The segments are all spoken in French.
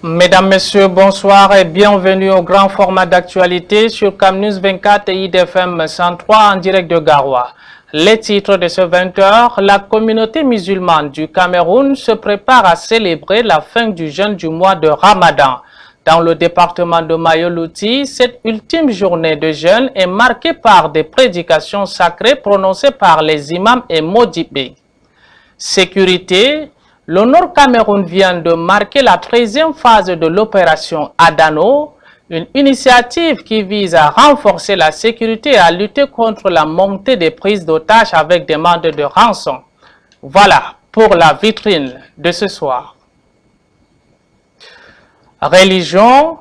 Mesdames, Messieurs, bonsoir et bienvenue au grand format d'actualité sur Camnews 24 et IDFM 103 en direct de Garoua. Les titres de ce 20h, la communauté musulmane du Cameroun se prépare à célébrer la fin du jeûne du mois de Ramadan. Dans le département de Mayo-Loti, cette ultime journée de jeûne est marquée par des prédications sacrées prononcées par les imams et modibés. Sécurité. Le Nord Cameroun vient de marquer la 13e phase de l'opération Adano, une initiative qui vise à renforcer la sécurité et à lutter contre la montée des prises d'otages avec des demandes de rançon. Voilà pour la vitrine de ce soir. Religion.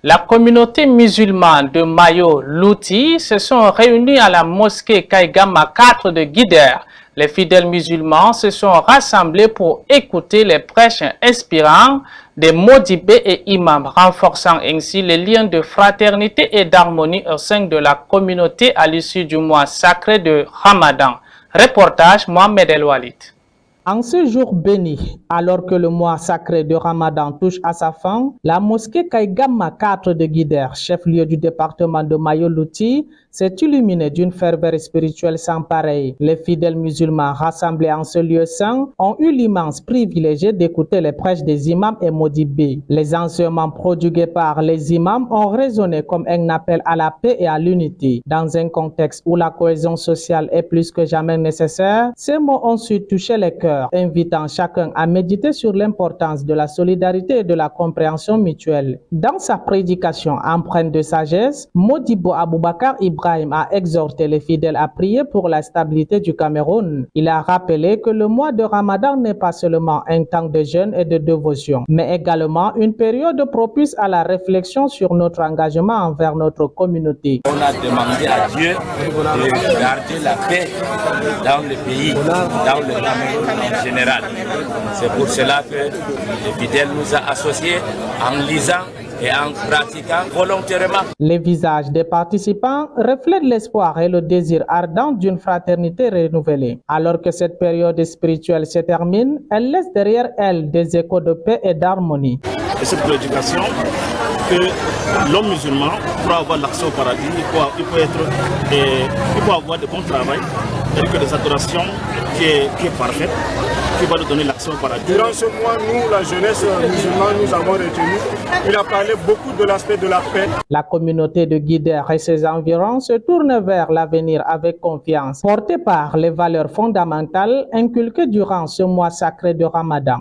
La communauté musulmane de Mayo-Loti se sont réunis à la mosquée Kaigama 4 de Guider. Les fidèles musulmans se sont rassemblés pour écouter les prêches inspirants des modibés et imams, renforçant ainsi les liens de fraternité et d'harmonie au sein de la communauté à l'issue du mois sacré de Ramadan. Reportage Mohamed El Walid. En ce jour béni, alors que le mois sacré de Ramadan touche à sa fin, la mosquée Kaigama 4 de Guider, chef-lieu du département de Mayo-Loti, s'est illuminée d'une ferveur spirituelle sans pareil. Les fidèles musulmans rassemblés en ce lieu saint ont eu l'immense privilège d'écouter les prêches des imams et modibés. Les enseignements prodigués par les imams ont résonné comme un appel à la paix et à l'unité. Dans un contexte où la cohésion sociale est plus que jamais nécessaire, ces mots ont su toucher les cœurs, invitant chacun à méditer sur l'importance de la solidarité et de la compréhension mutuelle. Dans sa prédication empreinte de sagesse, Modibo Aboubakar Ibrahim a exhorté les fidèles à prier pour la stabilité du Cameroun. Il a rappelé que le mois de Ramadan n'est pas seulement un temps de jeûne et de dévotion, mais également une période propice à la réflexion sur notre engagement envers notre communauté. On a demandé à Dieu de garder la paix dans le pays, dans le Cameroun en général. C'est pour cela que les fidèles nous a associés en lisant et en pratiquant volontairement. Les visages des participants reflètent l'espoir et le désir ardent d'une fraternité renouvelée. Alors que cette période spirituelle se termine, elle laisse derrière elle des échos de paix et d'harmonie. Et cette prédication que l'homme musulman, pour avoir l'accès au paradis, il peut avoir de bons travail, et que des adorations qui est parfaite, qui va nous donner l'accès au paradis. Durant ce mois, nous, la jeunesse musulmane, nous avons retenu. Il a parlé beaucoup de l'aspect de la paix. La communauté de Guider et ses environs se tourne vers l'avenir avec confiance, portée par les valeurs fondamentales inculquées durant ce mois sacré de Ramadan.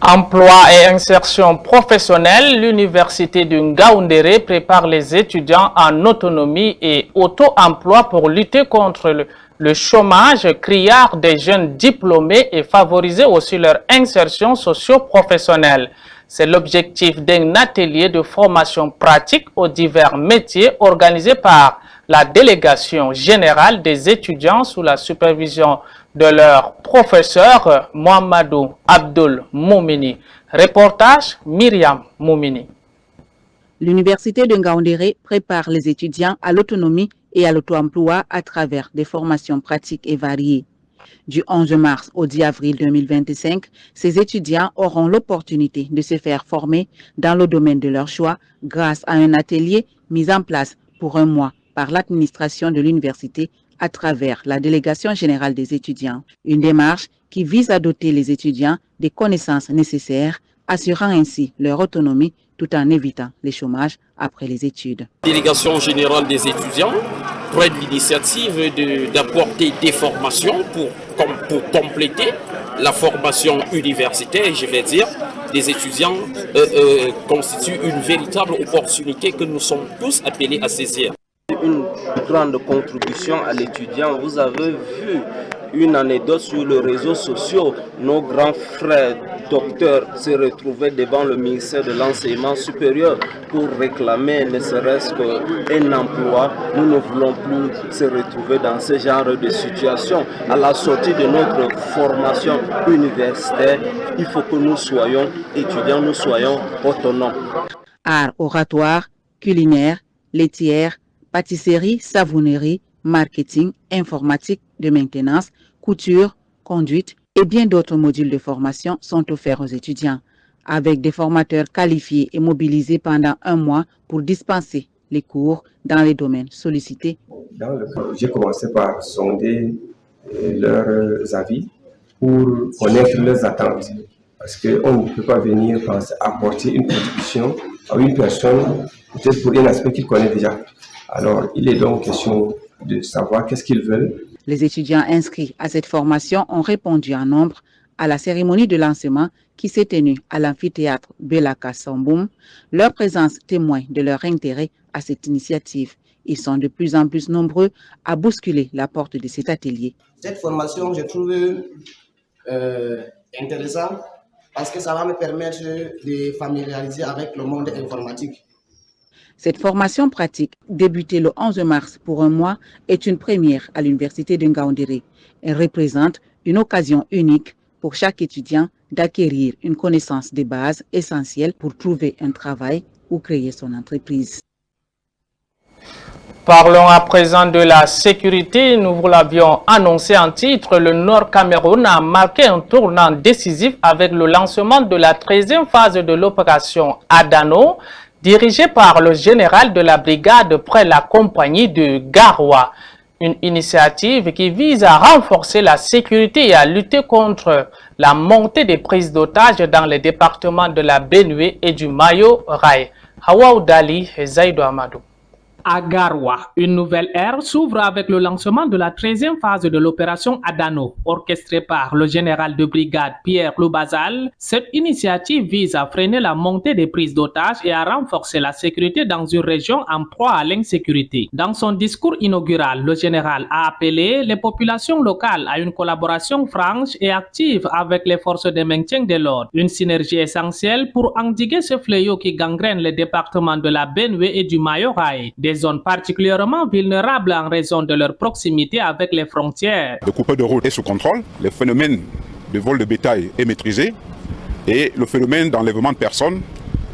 Emploi et insertion professionnelle, l'université de Ngaoundéré prépare les étudiants en autonomie et auto-emploi pour lutter contre le chômage criard des jeunes diplômés et favoriser aussi leur insertion socio-professionnelle. C'est l'objectif d'un atelier de formation pratique aux divers métiers organisé par la délégation générale des étudiants sous la supervision de leur professeur Mohamedou Abdul Moumini. Reportage Myriam Moumini. L'université de Ngaoundéré prépare les étudiants à l'autonomie et à l'auto-emploi à travers des formations pratiques et variées. Du 11 mars au 10 avril 2025, ces étudiants auront l'opportunité de se faire former dans le domaine de leur choix grâce à un atelier mis en place pour un mois par l'administration de l'université à travers la délégation générale des étudiants. Une démarche qui vise à doter les étudiants des connaissances nécessaires, assurant ainsi leur autonomie tout en évitant les chômages après les études. La délégation générale des étudiants prenne l'initiative d'apporter des formations pour compléter la formation universitaire, je vais dire, des étudiants constitue une véritable opportunité que nous sommes tous appelés à saisir. Une grande contribution à l'étudiant. Vous avez vu une anecdote sur les réseaux sociaux. Nos grands frères docteurs se retrouvaient devant le ministère de l'enseignement supérieur pour réclamer ne serait-ce qu'un emploi. Nous ne voulons plus se retrouver dans ce genre de situation. À la sortie de notre formation universitaire, il faut que nous soyons étudiants, nous soyons autonomes. Art oratoire, culinaire, laitière, pâtisserie, savonnerie, marketing, informatique de maintenance, couture, conduite et bien d'autres modules de formation sont offerts aux étudiants. avec des formateurs qualifiés et mobilisés pendant un mois pour dispenser les cours dans les domaines sollicités. J'ai commencé par sonder leurs avis pour connaître leurs attentes. Parce qu'on ne peut pas venir apporter une contribution à une personne, peut-être pour un aspect qu'il connaît déjà. Alors, il est donc question de savoir qu'est-ce qu'ils veulent. Les étudiants inscrits à cette formation ont répondu en nombre à la cérémonie de lancement qui s'est tenue à l'amphithéâtre Belaka Samboum. Leur présence témoigne de leur intérêt à cette initiative. Ils sont de plus en plus nombreux à bousculer la porte de cet atelier. Cette formation, je trouve intéressante parce que ça va me permettre de familiariser avec le monde informatique. Cette formation pratique, débutée le 11 mars pour un mois, est une première à l'université de Ngaoundéré. Elle représente une occasion unique pour chaque étudiant d'acquérir une connaissance de base essentielle pour trouver un travail ou créer son entreprise. Parlons à présent de la sécurité. Nous vous l'avions annoncé en titre, le Nord Cameroun a marqué un tournant décisif avec le lancement de la 13e phase de l'opération Adano, dirigée par le général de la brigade près la compagnie de Garoua. Une initiative qui vise à renforcer la sécurité et à lutter contre la montée des prises d'otages dans les départements de la Benue et du Mayo-Rai. Hawa Oudali et Zaïdo Amadou. À Garoua, une nouvelle ère s'ouvre avec le lancement de la 13e phase de l'opération Adano, orchestrée par le général de brigade Pierre Loubazal. Cette initiative vise à freiner la montée des prises d'otages et à renforcer la sécurité dans une région en proie à l'insécurité. Dans son discours inaugural, le général a appelé les populations locales à une collaboration franche et active avec les forces de maintien de l'ordre. Une synergie essentielle pour endiguer ce fléau qui gangrène les départements de la Benue et du Mayo-Rai, des zones particulièrement vulnérables en raison de leur proximité avec les frontières. Le coupeur de route est sous contrôle, le phénomène de vol de bétail est maîtrisé et le phénomène d'enlèvement de personnes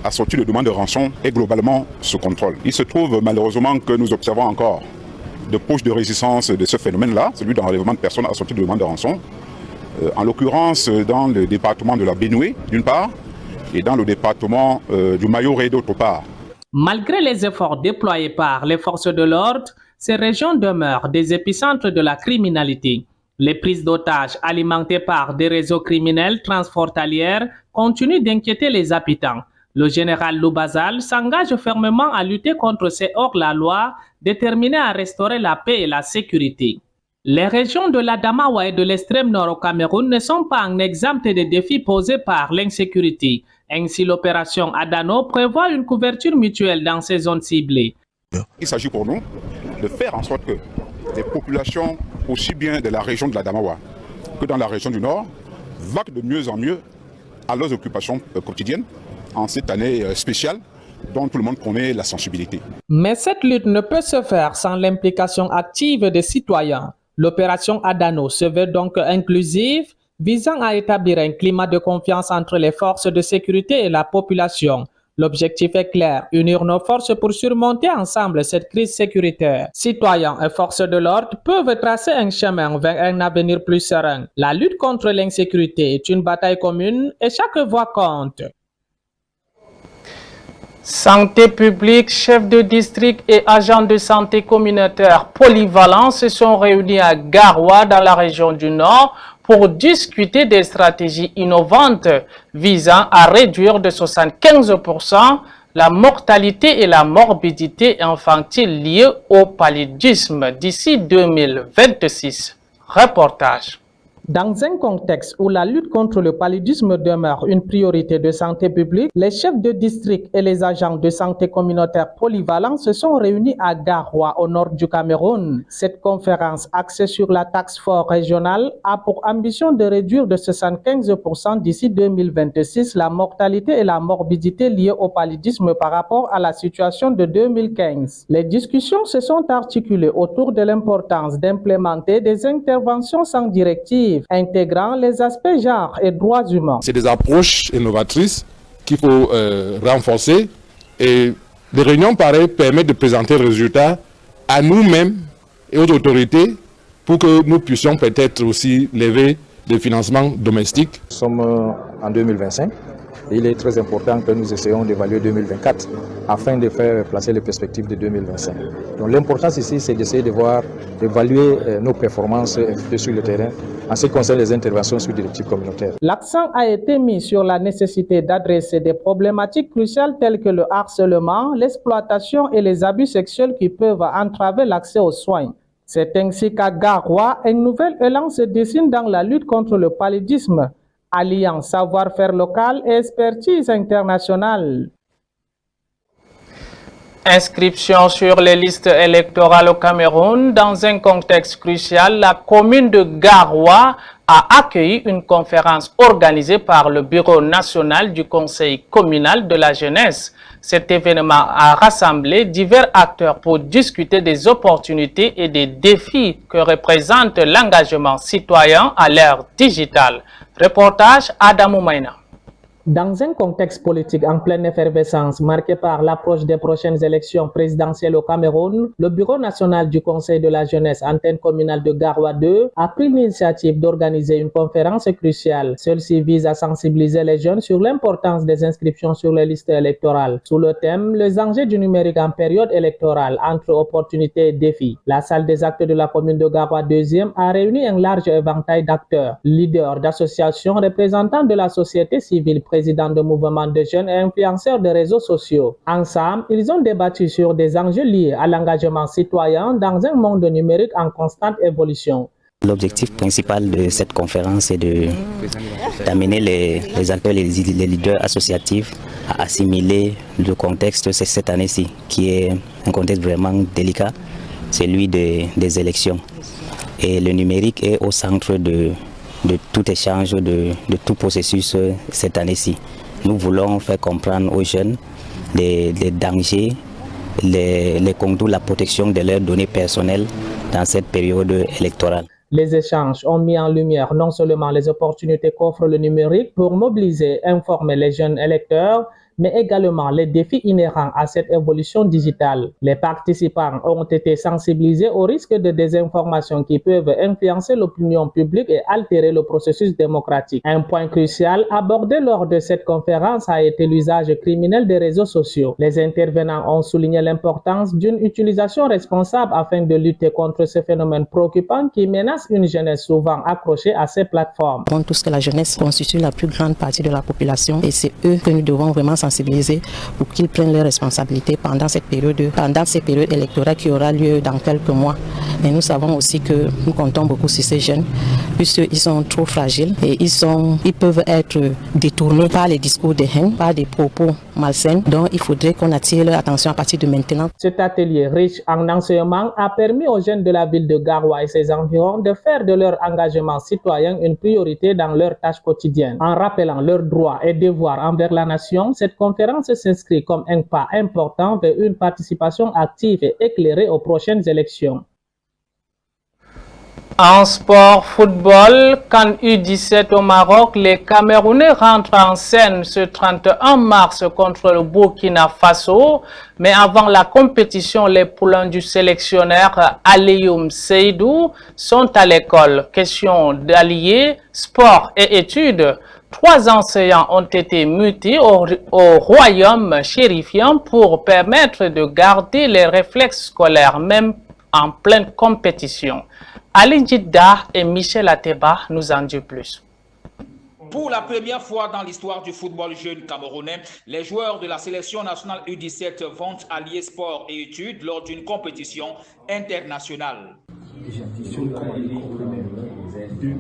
assorti de demandes de rançon est globalement sous contrôle. Il se trouve malheureusement que nous observons encore de poches de résistance de ce phénomène-là, celui d'enlèvement de personnes assorti de demandes de rançon, en l'occurrence dans le département de la Benue d'une part et dans le département du Mayo-Rai d'autre part. Malgré les efforts déployés par les forces de l'ordre, ces régions demeurent des épicentres de la criminalité. Les prises d'otages alimentées par des réseaux criminels transfrontalières continuent d'inquiéter les habitants. Le général Loubazal s'engage fermement à lutter contre ces hors-la-loi, déterminé à restaurer la paix et la sécurité. Les régions de l'Adamawa et de l'extrême nord au Cameroun ne sont pas en exempt des défis posés par l'insécurité. Ainsi, l'opération Adano prévoit une couverture mutuelle dans ces zones ciblées. Il s'agit pour nous de faire en sorte que les populations, aussi bien de la région de l'Adamawa que dans la région du Nord, vaquent de mieux en mieux à leurs occupations quotidiennes en cette année spéciale dont tout le monde connaît la sensibilité. Mais cette lutte ne peut se faire sans l'implication active des citoyens. L'opération Adano se veut donc inclusive, visant à établir un climat de confiance entre les forces de sécurité et la population. L'objectif est clair, unir nos forces pour surmonter ensemble cette crise sécuritaire. Citoyens et forces de l'ordre peuvent tracer un chemin vers un avenir plus serein. La lutte contre l'insécurité est une bataille commune et chaque voix compte. Santé publique, chefs de district et agents de santé communautaire polyvalents se sont réunis à Garoua dans la région du Nord pour discuter des stratégies innovantes visant à réduire de 75% la mortalité et la morbidité infantile liées au paludisme d'ici 2026. Reportage. Dans un contexte où la lutte contre le paludisme demeure une priorité de santé publique, les chefs de district et les agents de santé communautaire polyvalents se sont réunis à Garoua, au nord du Cameroun. Cette conférence, axée sur la task force régionale, a pour ambition de réduire de 75% d'ici 2026 la mortalité et la morbidité liées au paludisme par rapport à la situation de 2015. Les discussions se sont articulées autour de l'importance d'implémenter des interventions sans directive, intégrant les aspects genre et droits humains. C'est des approches innovatrices qu'il faut renforcer et des réunions pareilles permettent de présenter le résultat à nous-mêmes et aux autorités pour que nous puissions peut-être aussi lever des financements domestiques. Nous sommes en 2025 Il est très important que nous essayons d'évaluer 2024 afin de faire placer les perspectives de 2025. Donc l'importance ici, c'est d'essayer d'évaluer nos performances sur le terrain en ce qui concerne les interventions sur directives communautaires. L'accent a été mis sur la nécessité d'adresser des problématiques cruciales telles que le harcèlement, l'exploitation et les abus sexuels qui peuvent entraver l'accès aux soins. C'est ainsi qu'à Garoua, un nouvel élan se dessine dans la lutte contre le paludisme, alliant savoir-faire local et expertise internationale. Inscription sur les listes électorales au Cameroun. Dans un contexte crucial, la commune de Garoua a accueilli une conférence organisée par le Bureau national du Conseil communal de la jeunesse. Cet événement a rassemblé divers acteurs pour discuter des opportunités et des défis que représente l'engagement citoyen à l'ère digitale. Reportage Adamou Maïna. Dans un contexte politique en pleine effervescence marqué par l'approche des prochaines élections présidentielles au Cameroun, le Bureau national du Conseil de la jeunesse, antenne communale de Garoua 2, a pris l'initiative d'organiser une conférence cruciale. Celle-ci vise à sensibiliser les jeunes sur l'importance des inscriptions sur les listes électorales. Sous le thème « Les enjeux du numérique en période électorale entre opportunités et défis », la salle des actes de la commune de Garoua 2e a réuni un large éventail d'acteurs, leaders d'associations, représentants de la société civile, président de mouvements de jeunes et influenceurs de réseaux sociaux. Ensemble, ils ont débattu sur des enjeux liés à l'engagement citoyen dans un monde numérique en constante évolution. L'objectif principal de cette conférence est d'amener les acteurs, les leaders associatifs à assimiler le contexte cette année-ci, qui est un contexte vraiment délicat, celui des élections. Et le numérique est au centre de tout échange, de tout processus cette année-ci. Nous voulons faire comprendre aux jeunes les dangers, les contours, la protection de leurs données personnelles dans cette période électorale. Les échanges ont mis en lumière non seulement les opportunités qu'offre le numérique pour mobiliser et informer les jeunes électeurs, mais également les défis inhérents à cette évolution digitale. Les participants ont été sensibilisés aux risques de désinformation qui peuvent influencer l'opinion publique et altérer le processus démocratique. Un point crucial abordé lors de cette conférence a été l'usage criminel des réseaux sociaux. Les intervenants ont souligné l'importance d'une utilisation responsable afin de lutter contre ce phénomène préoccupant qui menace une jeunesse souvent accrochée à ces plateformes. On tous que la jeunesse constitue la plus grande partie de la population et c'est eux que nous devons vraiment sensibiliser pour qu'ils prennent leurs responsabilités pendant cette période électorale qui aura lieu dans quelques mois. Mais nous savons aussi que nous comptons beaucoup sur ces jeunes puisqu'ils sont trop fragiles et ils peuvent être détournés par les discours de haine, par des propos malsains. Donc il faudrait qu'on attire leur attention à partir de maintenant. Cet atelier riche en enseignements a permis aux jeunes de la ville de Garoua et ses environs de faire de leur engagement citoyen une priorité dans leurs tâches quotidiennes. En rappelant leurs droits et devoirs envers la nation, cette conférence s'inscrit comme un pas important vers une participation active et éclairée aux prochaines élections. En sport football, CAN U17 au Maroc, les Camerounais rentrent en scène ce 31 mars contre le Burkina Faso. Mais avant la compétition, les poulains du sélectionneur Alioum Seydou sont à l'école. Question d'allier sport et études. 3 enseignants ont été mutés au royaume chérifien pour permettre de garder les réflexes scolaires même en pleine compétition. Ali Jidda et Michel Ateba nous en disent plus. Pour la première fois dans l'histoire du football jeune camerounais, les joueurs de la sélection nationale U17 vont allier sport et études lors d'une compétition internationale. 2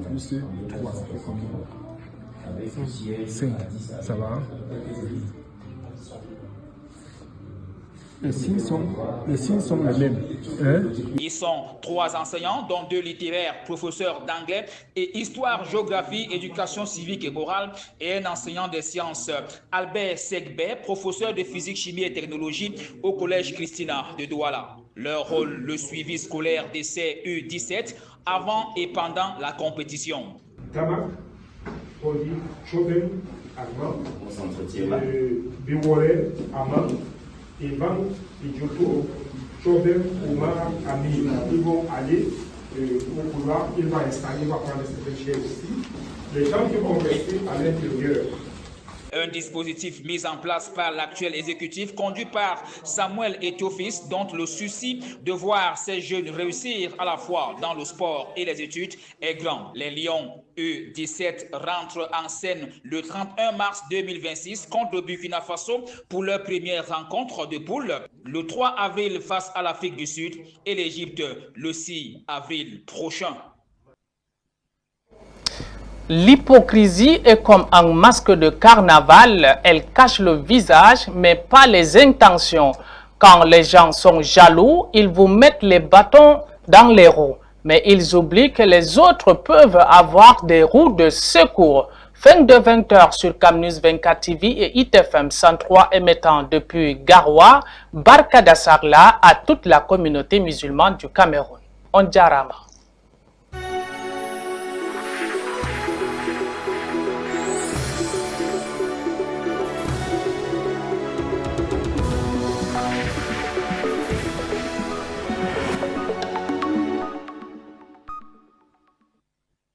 plus 3, ça fait combien? 5, ça va? Les signes sont les mêmes. Ils sont 3 enseignants, dont 2 littéraires, professeurs d'anglais et histoire, géographie, éducation civique et morale, et un enseignant des sciences, Albert Segbé, professeur de physique, chimie et technologie au collège Christina de Douala. Leur rôle, le suivi scolaire des CU17 avant et pendant la compétition. Ivan et Djoto, Chodem, Omar, Ami, ils vont aller au couloir, il va installer, il va prendre cette chaise aussi. Les gens qui vont rester à l'intérieur. Un dispositif mis en place par l'actuel exécutif conduit par Samuel Eto'o-Fils, dont le souci de voir ces jeunes réussir à la fois dans le sport et les études est grand. Les Lions U17 rentrent en scène le 31 mars 2026 contre le Burkina Faso pour leur première rencontre de poule, le 3 avril face à l'Afrique du Sud et l'Égypte le 6 avril prochain. L'hypocrisie est comme un masque de carnaval, elle cache le visage mais pas les intentions. Quand les gens sont jaloux, ils vous mettent les bâtons dans les roues. Mais ils oublient que les autres peuvent avoir des roues de secours. Fin de 20h sur Camnews 24 TV et ITFM 103 émettant depuis Garoua, Barka Dassarla à toute la communauté musulmane du Cameroun. On jarama.